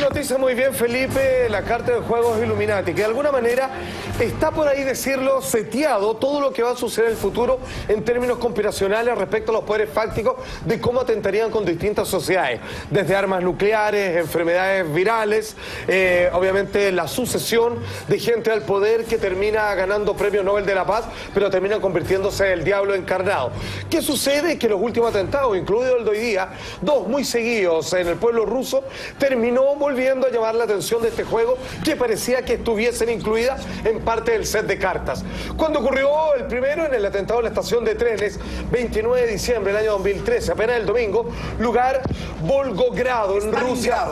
Noticia muy bien, Felipe, la carta de juegos Illuminati, que de alguna manera está por ahí decirlo seteado todo lo que va a suceder en el futuro en términos conspiracionales respecto a los poderes fácticos de cómo atentarían con distintas sociedades, desde armas nucleares, enfermedades virales, obviamente la sucesión de gente al poder que termina ganando premios Nobel de la Paz, pero termina convirtiéndose en el diablo encarnado. ¿Qué sucede? Que los últimos atentados, incluido el de hoy día, dos muy seguidos en el pueblo ruso, terminó volviendo a llamar la atención de este juego que parecía que estuviesen incluidas en parte del set de cartas. Cuando ocurrió el primero en el atentado en la estación de trenes, 29 de diciembre del año 2013, apenas el domingo, lugar Volgogrado, en Rusia.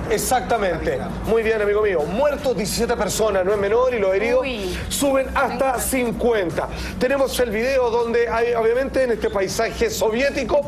Exactamente. Muy bien, amigo mío. Muertos 17 personas, no es menor, y los heridos suben hasta 50. Tenemos el video donde hay, obviamente, en este paisaje soviético,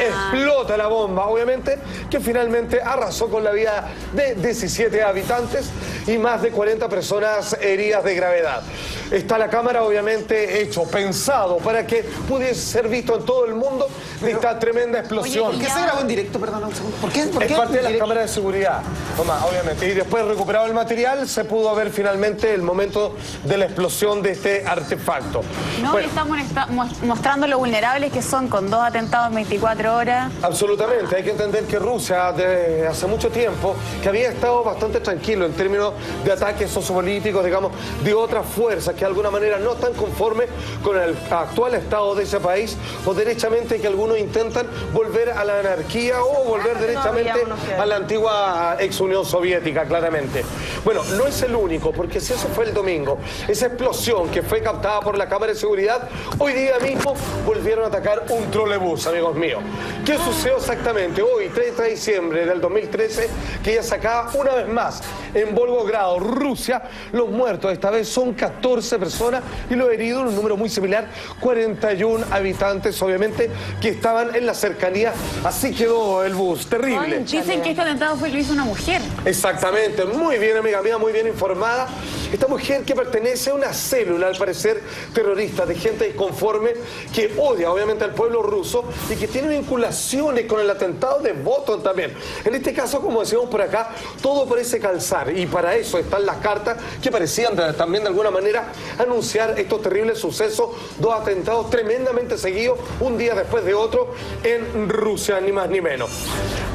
explota la bomba, obviamente, que finalmente arrasó con la vida de 17 habitantes y más de 40 personas heridas de gravedad. Está la cámara, obviamente, pensado para que pudiese ser visto en todo el mundo de esta tremenda explosión. Oye, ¿por qué se grabó en directo? Perdón, un segundo. ¿Por qué? Es parte de las cámaras de seguridad, Tomás, obviamente. Y después, recuperado el material, se pudo ver finalmente el momento de la explosión de este artefacto. No, bueno, estamos mostrando lo vulnerables que son con dos atentados en 24 horas. Absolutamente. Hay que entender que Rusia, desde hace mucho tiempo, que había estado bastante tranquilo en términos de ataques sociopolíticos, digamos, de otras fuerzas que de alguna manera no están conformes con el actual estado de ese país, o derechamente que algunos intentan volver a la anarquía o volver derechamente a la antigua ex Unión Soviética, claramente. Bueno, no es el único, porque si eso fue el domingo, esa explosión que fue captada por la cámara de seguridad, hoy día mismo volvieron a atacar un trolebús, amigos míos. ¿Qué sucedió exactamente? Hoy, 30 de diciembre del 2013, que ya sacaba una vez más en Volgogrado, Rusia, los muertos esta vez son 14 personas y los heridos, un número muy similar, 41 habitantes, obviamente, que estaban en la cercanía. Así quedó el bus, terrible. Ay, dicen que este atentado fue el que hizo una mujer. Exactamente, muy bien, amiga mía, muy bien informada. Esta mujer que pertenece a una célula, al parecer, terrorista, de gente inconforme, que odia, obviamente, al pueblo ruso y que tiene vinculaciones con el atentado de Boston también. En este caso, como decíamos por acá, todo parece calzar, y para eso están las cartas que parecían también de alguna manera anunciar estos terribles sucesos, dos atentados tremendamente seguidos, un día después de otro, en Rusia, ni más ni menos.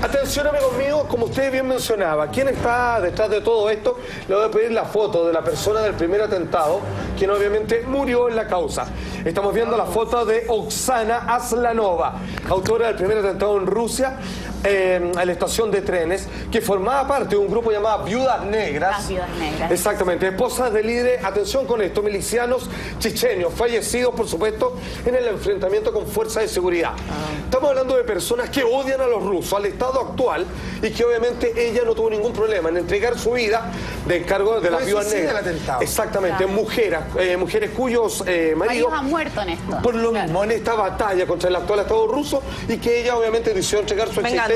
Atención, amigos míos, como usted bien mencionaba, ¿quién está detrás de todo esto? Le voy a pedir la foto de la persona del primer atentado, quien obviamente murió en la causa. Estamos viendo la foto de Oksana Aslanova, autora del primer atentado en Rusia, a la estación de trenes, que formaba parte de un grupo llamado Viudas Negras. Las Viudas Negras. Exactamente, esposas de líderes, atención con esto, milicianos chechenios, fallecidos, por supuesto, en el enfrentamiento con fuerzas de seguridad. Estamos hablando de personas que odian a los rusos, al Estado actual, y que obviamente ella no tuvo ningún problema en entregar su vida de encargo de las Viudas Negras. Exactamente, claro. Mujeres cuyos maridos han muerto en esto. Por lo mismo, en esta batalla contra el actual Estado ruso, y que ella obviamente decidió entregar su existencia,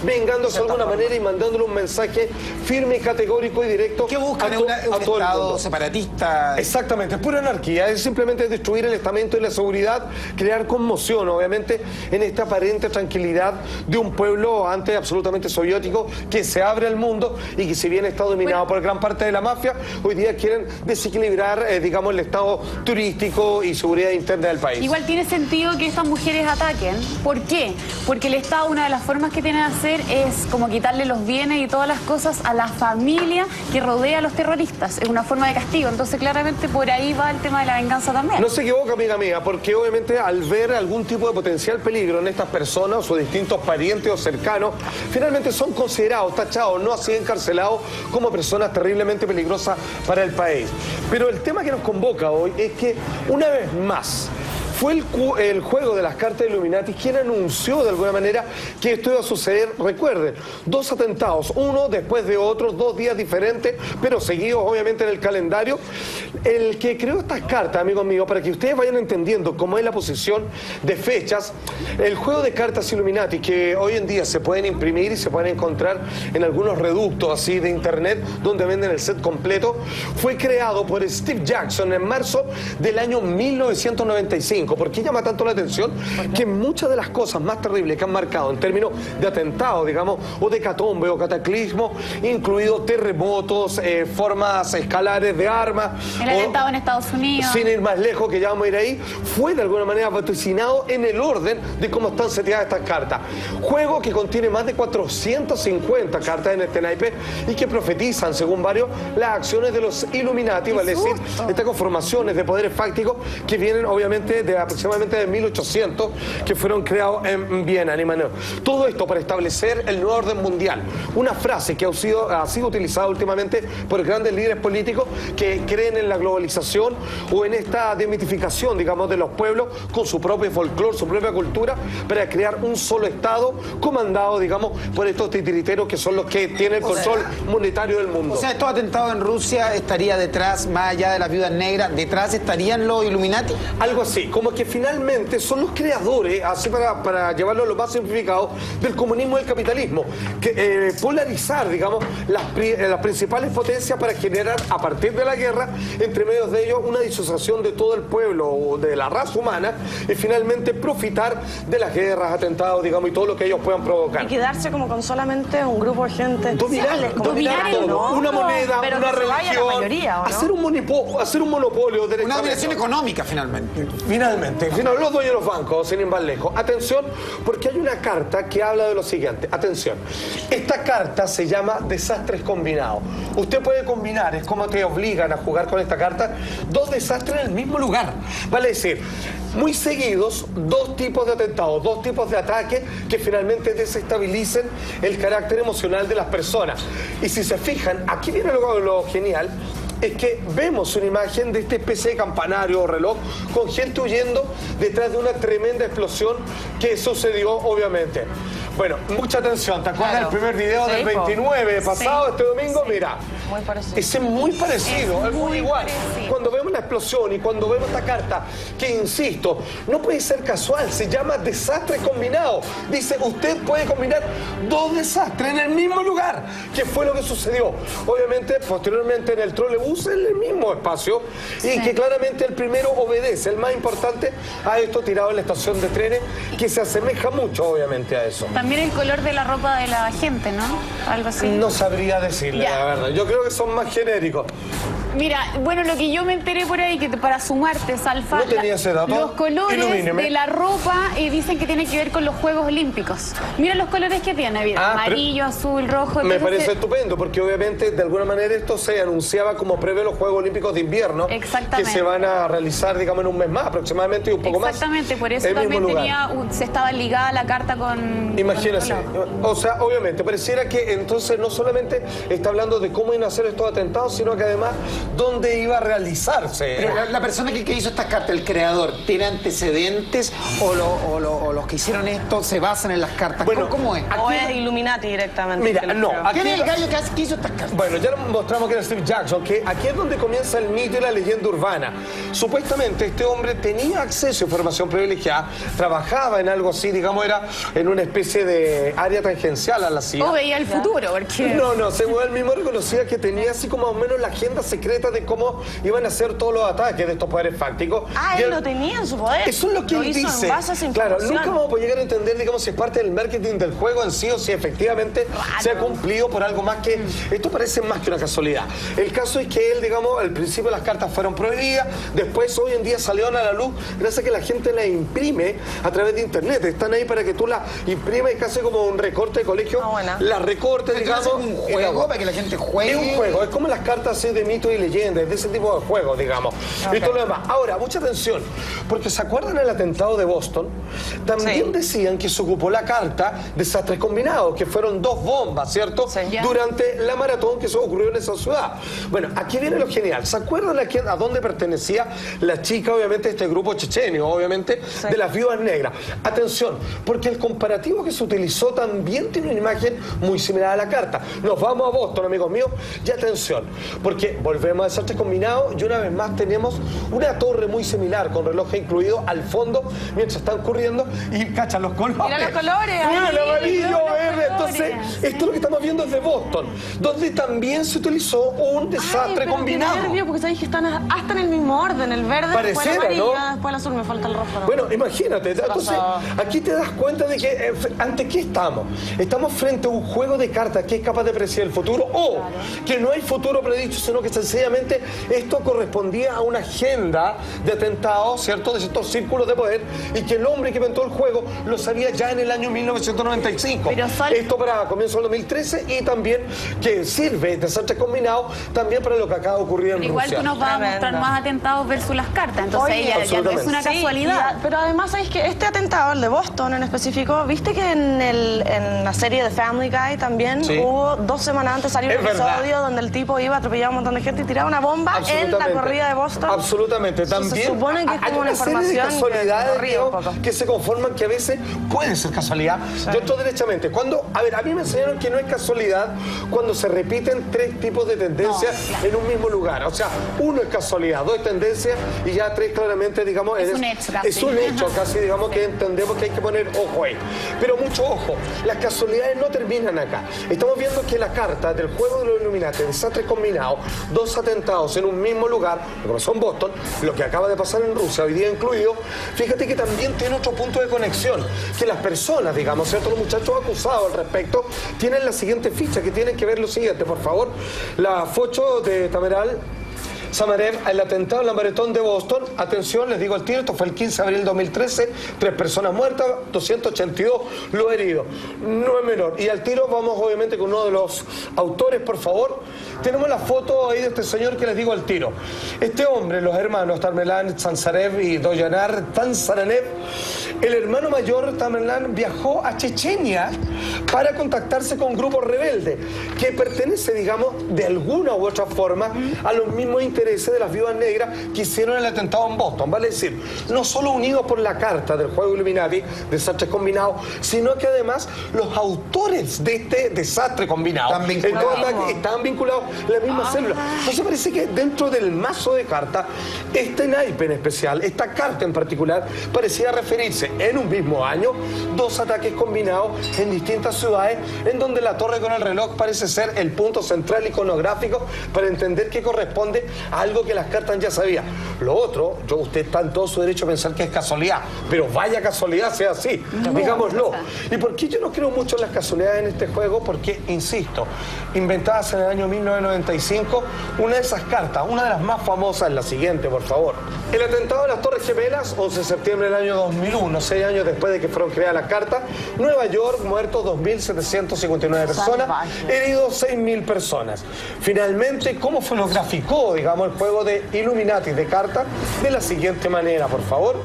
vengándose de alguna manera y mandándole un mensaje firme y categórico y directo. ¿Qué buscan un Estado separatista? Exactamente, pura anarquía, es simplemente destruir el estamento y la seguridad, crear conmoción, obviamente, en esta aparente tranquilidad de un pueblo antes absolutamente soviético que se abre al mundo y que, si bien está dominado por gran parte de la mafia, hoy día quieren desequilibrar, digamos, el estado turístico y seguridad interna del país. Igual tiene sentido que estas mujeres ataquen. ¿Por qué? Porque el Estado, una de las formas que tiene de hacer es como quitarle los bienes y todas las cosas a la familia que rodea a los terroristas. Es una forma de castigo. Entonces, claramente, por ahí va el tema de la venganza también. No se equivoca, amiga mía, porque obviamente al ver algún tipo de potencial peligro en estas personas o sus distintos parientes o cercanos, finalmente son considerados, tachados, no así encarcelados, como personas terriblemente peligrosas para el país. Pero el tema que nos convoca hoy es que, una vez más, fue el juego de las cartas de Illuminati quien anunció de alguna manera que esto iba a suceder. Recuerden, dos atentados, uno después de otro, 2 días diferentes, pero seguidos obviamente en el calendario. El que creó estas cartas, amigos míos, para que ustedes vayan entendiendo cómo es la posición de fechas, el juego de cartas Illuminati, que hoy en día se pueden imprimir y se pueden encontrar en algunos reductos así de internet donde venden el set completo, fue creado por Steve Jackson en marzo del año 1995. 5. ¿Por qué llama tanto la atención? Que muchas de las cosas más terribles que han marcado en términos de atentado, digamos, o de hecatombe o cataclismo, incluidos terremotos, formas escalares de armas. El atentado en Estados Unidos. Sin ir más lejos, que ya vamos a ir ahí, fue de alguna manera vaticinado en el orden de cómo están seteadas estas cartas. Juego que contiene más de 450 cartas en este naipe y que profetizan, según varios, las acciones de los Illuminati, vale decir, estas conformaciones de poderes fácticos que vienen obviamente de aproximadamente de 1800, que fueron creados en Viena, Alemania. Todo esto para establecer el nuevo orden mundial. Una frase que ha sido utilizada últimamente por grandes líderes políticos que creen en la globalización o en esta demitificación, digamos, de los pueblos con su propio folclore, su propia cultura, para crear un solo Estado comandado, digamos, por estos titiriteros que son los que tienen el control monetario del mundo. O sea, estos atentados en Rusia estaría detrás, más allá de las viudas negras, detrás estarían los Illuminati. Algo así, como que finalmente son los creadores, así para llevarlo a lo más simplificado, del comunismo y del capitalismo, que polarizar, digamos, las principales potencias para generar, a partir de la guerra, entre medios de ellos, una disociación de todo el pueblo o de la raza humana y finalmente profitar de las guerras, atentados, digamos, y todo lo que ellos puedan provocar. Y quedarse como con solamente un grupo de gente. Dominar todo, ¿no? una moneda, pero una que se vaya la religión, mayoría, ¿o no? hacer un monopolio. Una dominación económica, finalmente. Finalmente, los dueños de los bancos, sin ir más lejos. Atención, porque hay una carta que habla de lo siguiente. Atención, esta carta se llama desastres combinados. Usted puede combinar, es como te obligan a jugar con esta carta, dos desastres en el mismo lugar. Vale decir, muy seguidos, dos tipos de atentados, dos tipos de ataques que finalmente desestabilicen el carácter emocional de las personas. Y si se fijan, aquí viene lo genial, es que vemos una imagen de esta especie de campanario o reloj con gente huyendo detrás de una tremenda explosión que sucedió, obviamente. Bueno, mucha atención. ¿Te acuerdas del primer video del 29 pasado, este domingo? Mira, muy parecido. Es muy parecido, es muy igual. Parecido. Cuando vemos la explosión y cuando vemos esta carta, que insisto, no puede ser casual, se llama desastre combinado. Dice, usted puede combinar dos desastres en el mismo lugar, que fue lo que sucedió. Obviamente, posteriormente en el trolebús, en el mismo espacio, y que claramente el primero obedece, el más importante, a esto tirado en la estación de trenes, que se asemeja mucho, obviamente, a eso. También el color de la ropa de la gente, ¿no? Algo así. No sabría decirle, la verdad. Yo creo que son más genéricos. Mira, bueno, lo que yo me enteré por ahí, que para sumarte, Salfa, no tenía ese dato. Los colores Ilumíneme. de la ropa dicen que tienen que ver con los Juegos Olímpicos. Mira los colores que tiene, mira, amarillo, azul, rojo. Me parece estupendo, porque obviamente de alguna manera esto se anunciaba como previo a los Juegos Olímpicos de invierno, que se van a realizar, digamos, en un mes más aproximadamente y un poco más. Exactamente, por eso también se estaba ligada la carta con... Imagínense, o sea, obviamente, pareciera que entonces no solamente está hablando de cómo iban a hacer estos atentados, sino que además dónde iba a realizarse. Pero la persona que hizo esta carta, el creador, ¿tiene antecedentes o los que hicieron esto se basan en las cartas? Bueno, ¿cómo es? O es Illuminati directamente. Mira, no. ¿Quién es el gallo que hizo estas cartas? Bueno, ya mostramos que era Steve Jackson, que aquí es donde comienza el mito y la leyenda urbana. Supuestamente este hombre tenía acceso a información privilegiada, trabajaba en algo así, digamos, era en una especie de área tangencial a la CIA. O veía el futuro, porque... No, según él mismo reconocía que tenía así como más o menos la agenda secreta de cómo iban a hacer todos los ataques de estos poderes fácticos. Ah, él lo tenía en su poder. Eso es lo que él dice. Claro, nunca vamos a poder llegar a entender, digamos, si es parte del marketing del juego en sí o si efectivamente se ha cumplido por algo más que... Esto parece más que una casualidad. El caso es que él, digamos, al principio las cartas fueron prohibidas, después hoy en día salieron a la luz gracias a que la gente las imprime a través de internet. Están ahí para que tú las imprimes casi como un recorte de colegio. Las recortes, digamos. Es un juego para que la gente juegue. Es un juego, es como las cartas así de mitos y leyendas, de ese tipo de juegos, digamos. Y todo lo demás. Ahora, mucha atención, porque ¿se acuerdan del atentado de Boston? También decían que se ocupó la carta desastres combinados, que fueron dos bombas, ¿cierto? Durante la maratón que se ocurrió en esa ciudad. Bueno, aquí viene lo genial. ¿Se acuerdan a dónde pertenecía la chica, obviamente, de este grupo chechenio, obviamente, de las viudas negras? Atención, porque el comparativo que se utilizó también tiene una imagen muy similar a la carta. Nos vamos a Boston, amigos míos, y atención, porque volvemos Vemos desastres combinados y una vez más tenemos una torre muy similar, con reloj incluido al fondo, mientras están corriendo y cachan los colores. Mira los colores. Mira el amarillo, los verde. colores. Entonces, esto es lo que estamos viendo desde Boston, donde también se utilizó un desastre combinado. Qué nervio, porque sabéis que están hasta en el mismo orden. El verde, después el Pareciera, amarillo, ¿no? después el azul, me falta el rojo. ¿no? Bueno, imagínate, entonces aquí te das cuenta de que ¿ante qué estamos? Estamos frente a un juego de cartas que es capaz de predecir el futuro o que no hay futuro predicho, sino que sencillamente esto correspondía a una agenda de atentados, ¿cierto? De estos círculos de poder y que el hombre que inventó el juego lo sabía ya en el año 1995. Pero esto para comienzo del 2013 y también que sirve, desastres combinados, también para lo que acaba de ocurrir en Pero igual Rusia. tú nos vas a mostrar Tremendo. más atentados versus las cartas. Entonces Oye, ya no es absolutamente. una Sí, casualidad. pero además, ¿sabéis que este atentado, el de Boston en específico, viste que en la serie de Family Guy también Sí. hubo 2 semanas antes salió un Es verdad. episodio donde el tipo iba a atropellar a un montón de gente y tiraba una bomba en la Absolutamente. corrida de Boston? Absolutamente. Entonces, También se supone que es hay como una serie de información casualidades, que ríe un Diego, poco. que se conforman que a veces pueden ser casualidad y otros derechamente. A ver, a mí me enseñaron que no es casualidad cuando se repiten 3 tipos de tendencias en un mismo lugar. O sea, 1 es casualidad, 2 es tendencia y ya 3 claramente, digamos, Es un hecho casi. Es un hecho casi, digamos, que entendemos que hay que poner ojo ahí. Pero mucho ojo, las casualidades no terminan acá. Estamos viendo que la carta del juego de los Illuminati, desastres combinados, 2 atentados en un mismo lugar, lo que pasó en Boston, lo que acaba de pasar en Rusia, hoy día incluido, fíjate que también tiene otro punto de conexión, que las personas, digamos, ¿cierto? Los muchachos acusados al respecto, tienen la siguiente ficha, que tienen que ver lo siguiente, por favor. La foto de Tameral Samarev, el atentado en la maratón de Boston. Atención, les digo al tiro, esto fue el 15 de abril de 2013, 3 personas muertas, 282 los heridos. No es menor. Y al tiro vamos obviamente con uno de los autores, por favor. Tenemos la foto ahí de este señor que les digo al tiro. Este hombre, los hermanos Tamerlan Tsarnaev y Doyanar Tsarnaev, el hermano mayor Tamerlan viajó a Chechenia para contactarse con grupos rebeldes que pertenece, digamos, de alguna u otra forma a los mismos intereses de las viudas negras que hicieron el atentado en Boston. Vale decir, no solo unidos por la carta del juego Illuminati, desastres combinados, sino que además los autores de este desastre combinado estaban vinculados a la misma célula. Entonces parece que dentro del mazo de cartas, este naipe en especial, esta carta en particular, parecía referirse en un mismo año 2 ataques combinados en distintas ciudades, en donde la torre con el reloj parece ser el punto central iconográfico para entender que corresponde a algo que las cartas ya sabían. Lo otro, usted está en todo su derecho a pensar que es casualidad, pero vaya casualidad sea así, digámoslo. ¿Y por qué yo no creo mucho en las casualidades en este juego? Porque, insisto, inventadas en el año 1995, una de esas cartas, una de las más famosas, es la siguiente, por favor. El atentado de las Torres Gemelas, 11 de septiembre del año 2001, 6 años después de que fueron creadas las cartas. Nueva York, muertos 2.759 personas, heridos 6.000 personas. Finalmente, ¿cómo se lo graficó, digamos, el juego de Illuminati de cartas? De la siguiente manera, por favor.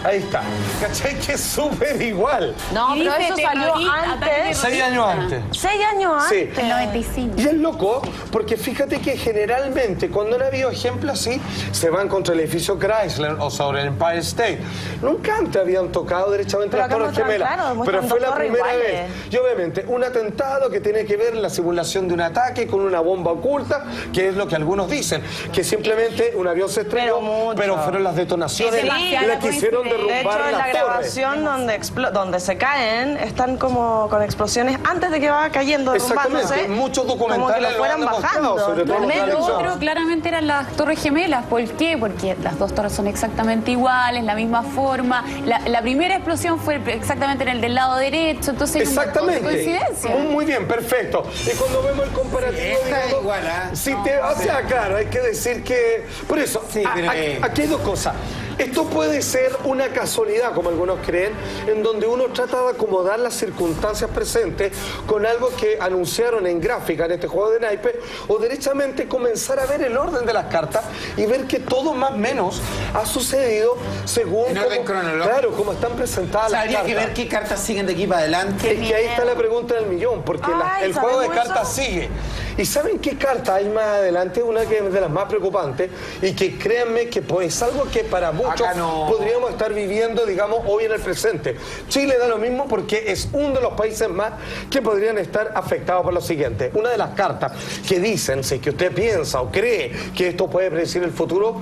Ahí está. ¿Cachai? Que es súper igual. No, Y pero dice eso salió terrorista, ataque antes. 6 años antes. 6 años Sí. antes. El 95. Y es loco, porque fíjate que generalmente cuando han habido ejemplos así, se van contra el edificio Chrysler o sobre el Empire State. Nunca antes habían tocado derechamente Pero las acá Torres muestran, Gemelas. claro, muestran Pero fue la dos torres primera iguales. vez. Y obviamente, un atentado que tiene que ver la simulación de un ataque con una bomba oculta, que es lo que algunos dicen, que simplemente un avión se estrelló, Pero mucho. pero fueron las detonaciones Es demasiada las que hicieron coincidencia. De hecho, derrumbar en la las torres. grabación donde se caen, están como con explosiones antes de que va cayendo, derrumbándose. Exactamente, muchos como que documentales lo lo fueran han demostrado, bajando. sobre todo los Lo televisados. otro claramente eran las torres gemelas. ¿Por qué? Porque las 2 torres son exactamente iguales, la misma forma. La primera explosión fue exactamente en el del lado derecho, entonces hay un montón de Exactamente. coincidencias. Muy bien, perfecto. Y cuando vemos el comparativo, Esta es digamos, igual, ¿ah? si te, o sea, claro, hay que decir que... Por eso, Sí, pero aquí hay 2 cosas. Esto puede ser una casualidad, como algunos creen, en donde uno trata de acomodar las circunstancias presentes con algo que anunciaron en gráfica en este juego de naipe, o derechamente comenzar a ver el orden de las cartas y ver que todo más o menos ha sucedido según En orden cronológico. claro, como están presentadas O sea, las habría cartas. que ver qué cartas siguen de aquí para adelante. Es que ahí está la pregunta del millón, porque Ay, el juego de ¿sabemos cartas eso? sigue. ¿Y saben qué carta hay más adelante? Una que es de las más preocupantes y que créanme que pues, es algo que para muchos podríamos estar viviendo, digamos, hoy en el presente. Chile da lo mismo porque es uno de los países más que podrían estar afectados por lo siguiente. Una de las cartas que dicen, si es que usted piensa o cree que esto puede predecir el futuro,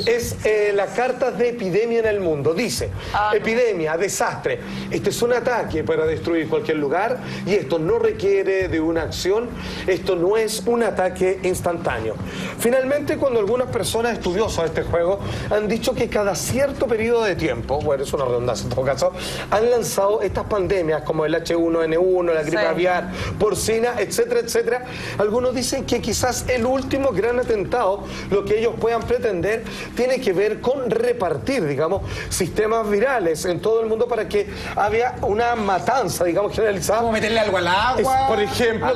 es la carta de epidemia en el mundo. Dice, epidemia, desastre. Este es un ataque para destruir cualquier lugar y esto no requiere de una acción, esto no es un ataque instantáneo. Finalmente, cuando algunas personas estudiosas de este juego han dicho que cada cierto periodo de tiempo, bueno, es una redundancia en todo caso, han lanzado estas pandemias como el H1N1, la gripe aviar, porcina, etcétera, etcétera. Algunos dicen que quizás el último gran atentado, lo que ellos puedan pretender, tiene que ver con repartir, digamos, sistemas virales en todo el mundo para que había una matanza, digamos, generalizada. ¿Cómo meterle algo al agua? Por ejemplo,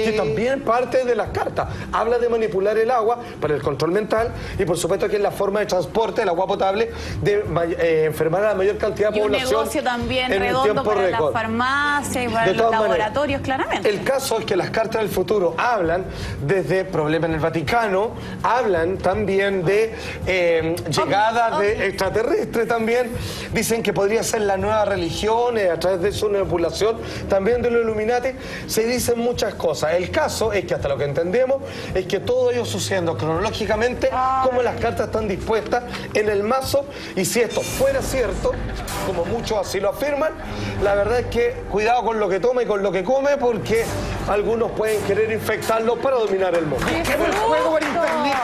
que también parte de las cartas. Habla de manipular el agua para el control mental y por supuesto que es la forma de transporte del agua potable de enfermar a la mayor cantidad de población. Un negocio también redondo para las farmacias y para los laboratorios, claramente. El caso es que las cartas del futuro hablan desde problemas en el Vaticano, hablan también de llegadas de extraterrestres también. Dicen que podría ser la nueva religión a través de su manipulación, también de los Illuminati. Se dicen muchas cosas. El caso es que hasta lo que entendemos es que todo ello sucediendo cronológicamente como las cartas están dispuestas en el mazo, y si esto fuera cierto, como muchos así lo afirman, la verdad es que cuidado con lo que toma y con lo que come, porque algunos pueden querer infectarlo para dominar el mundo. ¿Qué juego por internet?